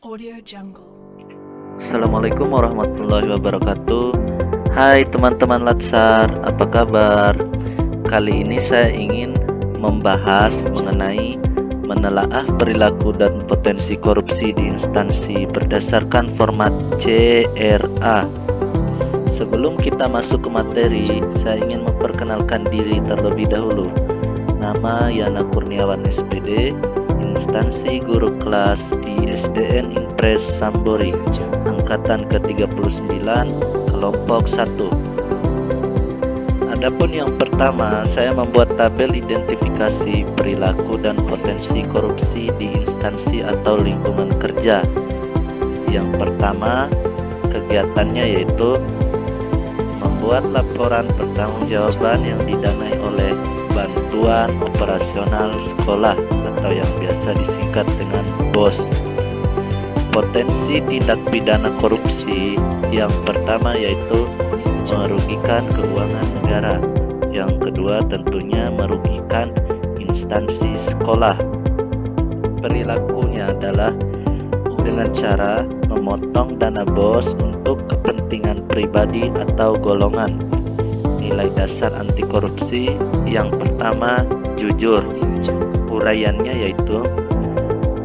Audio Jungle. Assalamualaikum warahmatullahi wabarakatuh. Hai teman-teman Latsar, apa kabar? Kali ini saya ingin membahas mengenai menelaah perilaku dan potensi korupsi di instansi berdasarkan format CRA. Sebelum kita masuk ke materi, saya ingin memperkenalkan diri terlebih dahulu. Nama Yana Kurniawan SPD, instansi guru kelas di SDN Impres Sambori, angkatan ke-39, kelompok 1. Adapun yang pertama, saya membuat tabel identifikasi perilaku dan potensi korupsi di instansi atau lingkungan kerja. Yang pertama, kegiatannya yaitu membuat laporan pertanggungjawaban yang didanai oleh Bantuan Operasional Sekolah atau yang biasa disingkat dengan BOS. Potensi tindak pidana korupsi yang pertama yaitu merugikan keuangan negara. Yang kedua tentunya merugikan instansi sekolah. Perilakunya adalah dengan cara memotong dana BOS untuk kepentingan pribadi atau golongan. Nilai dasar anti korupsi yang pertama, jujur. Uraiannya yaitu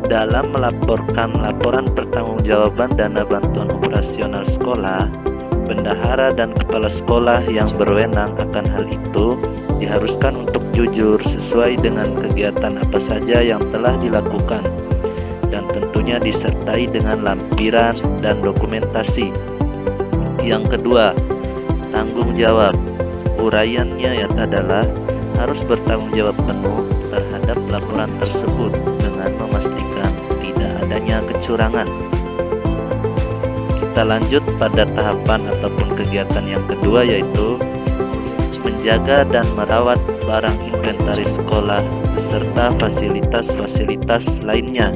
dalam melaporkan laporan pertanggungjawaban dana bantuan operasional sekolah, bendahara dan kepala sekolah yang berwenang akan hal itu diharuskan untuk jujur sesuai dengan kegiatan apa saja yang telah dilakukan dan tentunya disertai dengan lampiran dan dokumentasi. Yang kedua, tanggung jawab. Uraiannya adalah harus bertanggung jawab penuh terhadap laporan tersebut dengan memastikan tidak adanya kecurangan. Kita lanjut pada tahapan ataupun kegiatan yang kedua yaitu menjaga dan merawat barang inventaris sekolah beserta fasilitas-fasilitas lainnya.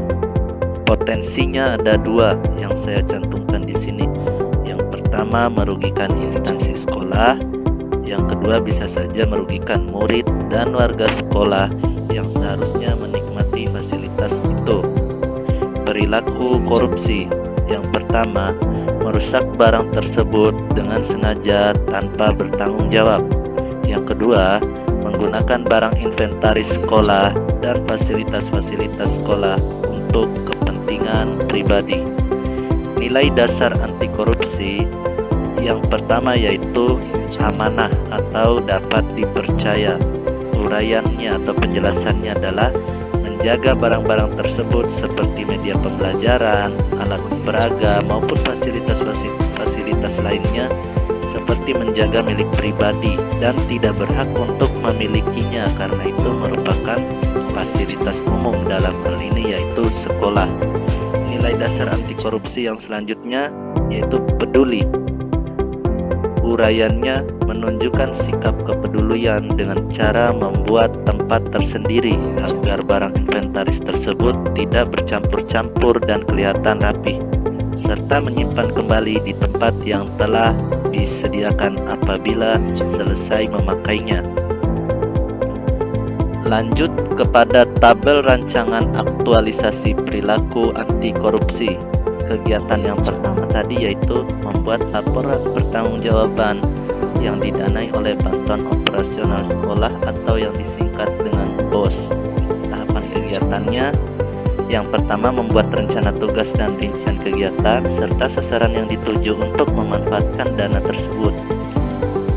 Potensinya ada dua yang saya cantumkan di sini. Yang pertama merugikan instansi sekolah. Yang kedua bisa saja merugikan murid dan warga sekolah yang seharusnya menikmati fasilitas itu. Perilaku korupsi yang pertama, merusak barang tersebut dengan sengaja tanpa bertanggung jawab. Yang kedua, menggunakan barang inventaris sekolah dan fasilitas-fasilitas sekolah untuk kepentingan pribadi. Nilai dasar anti korupsi yang pertama yaitu amanah atau dapat dipercaya. Uraiannya atau penjelasannya adalah menjaga barang-barang tersebut seperti media pembelajaran, alat peraga maupun fasilitas lainnya seperti menjaga milik pribadi dan tidak berhak untuk memilikinya karena itu merupakan fasilitas umum dalam hal ini yaitu sekolah. Nilai dasar anti korupsi yang selanjutnya yaitu peduli. Uraiannya menunjukkan sikap kepedulian dengan cara membuat tempat tersendiri agar barang inventaris tersebut tidak bercampur-campur dan kelihatan rapi, serta menyimpan kembali di tempat yang telah disediakan apabila selesai memakainya. Lanjut kepada tabel rancangan aktualisasi perilaku anti korupsi. Kegiatan yang pertama tadi yaitu membuat laporan pertanggungjawaban yang didanai oleh Bantuan Operasional Sekolah atau yang disingkat dengan BOS. Tahapan kegiatannya yang pertama membuat rencana tugas dan rincian kegiatan serta sasaran yang dituju untuk memanfaatkan dana tersebut.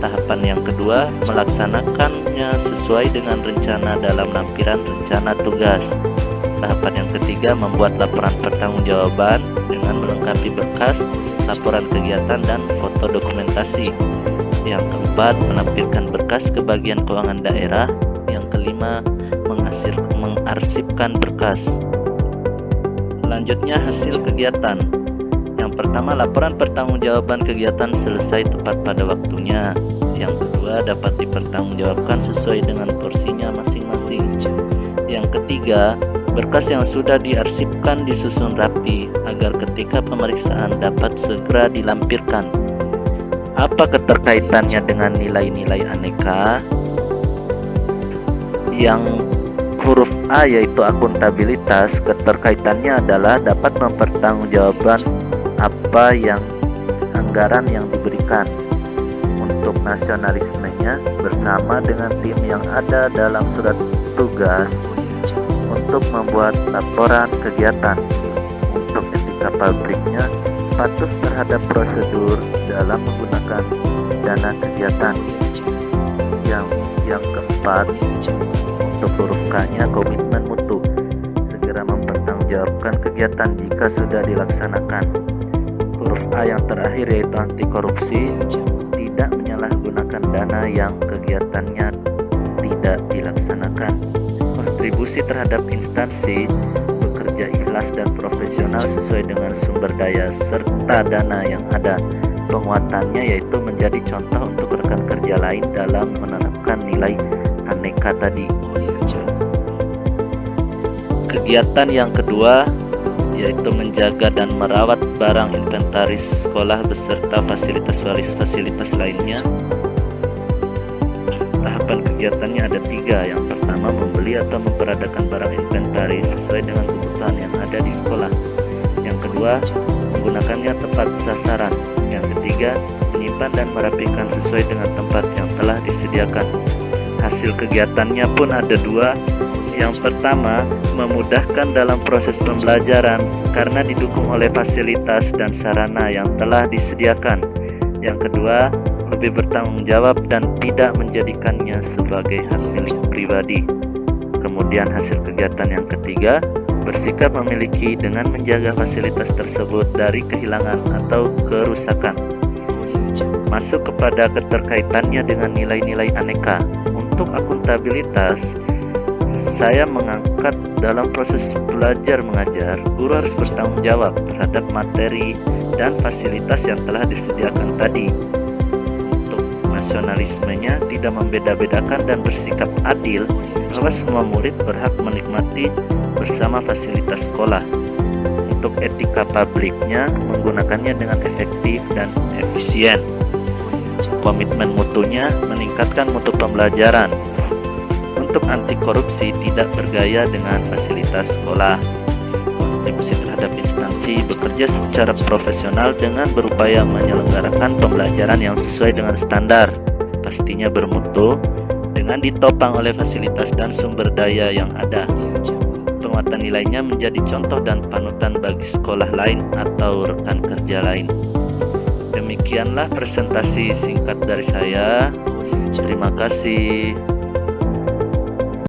Tahapan yang kedua melaksanakannya sesuai dengan rencana dalam lampiran rencana tugas. Tahapan yang ketiga membuat laporan pertanggungjawaban dengan melengkapi berkas, laporan kegiatan dan foto dokumentasi. Yang keempat menampilkan berkas ke bagian keuangan daerah. Yang kelima mengarsipkan berkas. Selanjutnya hasil kegiatan. Yang pertama laporan pertanggungjawaban kegiatan selesai tepat pada waktunya. Yang kedua dapat dipertanggungjawabkan sesuai dengan porsinya masing-masing. Yang ketiga, berkas yang sudah diarsipkan disusun rapi agar ketika pemeriksaan dapat segera dilampirkan. Apa keterkaitannya dengan nilai-nilai aneka? Yang huruf A yaitu akuntabilitas, keterkaitannya adalah dapat mempertanggungjawabkan apa yang anggaran yang diberikan. Untuk nasionalismenya, bersama dengan tim yang ada dalam surat tugas untuk membuat laporan kegiatan. Untuk etika publiknya, patuh terhadap prosedur dalam menggunakan dana kegiatan. Yang keempat, untuk huruf K-nya komitmen mutu, segera mempertanggungjawabkan kegiatan jika sudah dilaksanakan. Huruf A yang terakhir yaitu anti korupsi, tidak menyalahgunakan dana yang kegiatannya tidak dilaksanakan. Kontribusi terhadap instansi, bekerja ikhlas dan profesional sesuai dengan sumber daya serta dana yang ada. Penguatannya yaitu menjadi contoh untuk rekan kerja lain dalam menerapkan nilai aneka tadi. Kegiatan yang kedua yaitu menjaga dan merawat barang inventaris sekolah beserta fasilitas lainnya. Tahapan kegiatannya ada 3. Yang pertama, membeli atau memperadakan barang inventaris sesuai dengan kebutuhan yang ada di sekolah. Yang kedua, menggunakannya tepat sasaran. Yang ketiga, menyimpan dan merapikan sesuai dengan tempat yang telah disediakan. Hasil kegiatannya pun ada 2. Yang pertama, memudahkan dalam proses pembelajaran karena didukung oleh fasilitas dan sarana yang telah disediakan. Yang kedua, lebih bertanggung jawab dan tidak menjadikannya sebagai hak milik pribadi. Kemudian hasil kegiatan yang ketiga, bersikap memiliki dengan menjaga fasilitas tersebut dari kehilangan atau kerusakan. Masuk kepada keterkaitannya dengan nilai-nilai aneka. Untuk akuntabilitas, saya mengangkat dalam proses belajar mengajar, guru harus bertanggung jawab terhadap materi dan fasilitas yang telah disediakan tadi. Untuk nasionalismenya, tidak membeda-bedakan dan bersikap adil bahwa semua murid berhak menikmati bersama fasilitas sekolah. Untuk etika publiknya, menggunakannya dengan efektif dan efisien. Komitmen mutunya, meningkatkan mutu pembelajaran. Untuk anti korupsi, tidak bergaya dengan fasilitas sekolah. Kontribusi terhadap instansi, bekerja secara profesional dengan berupaya menyelenggarakan pembelajaran yang sesuai dengan standar, pastinya bermutu, dengan ditopang oleh fasilitas dan sumber daya yang ada. Penguatan nilainya menjadi contoh dan panutan bagi sekolah lain atau rekan kerja lain. Demikianlah presentasi singkat dari saya. Terima kasih.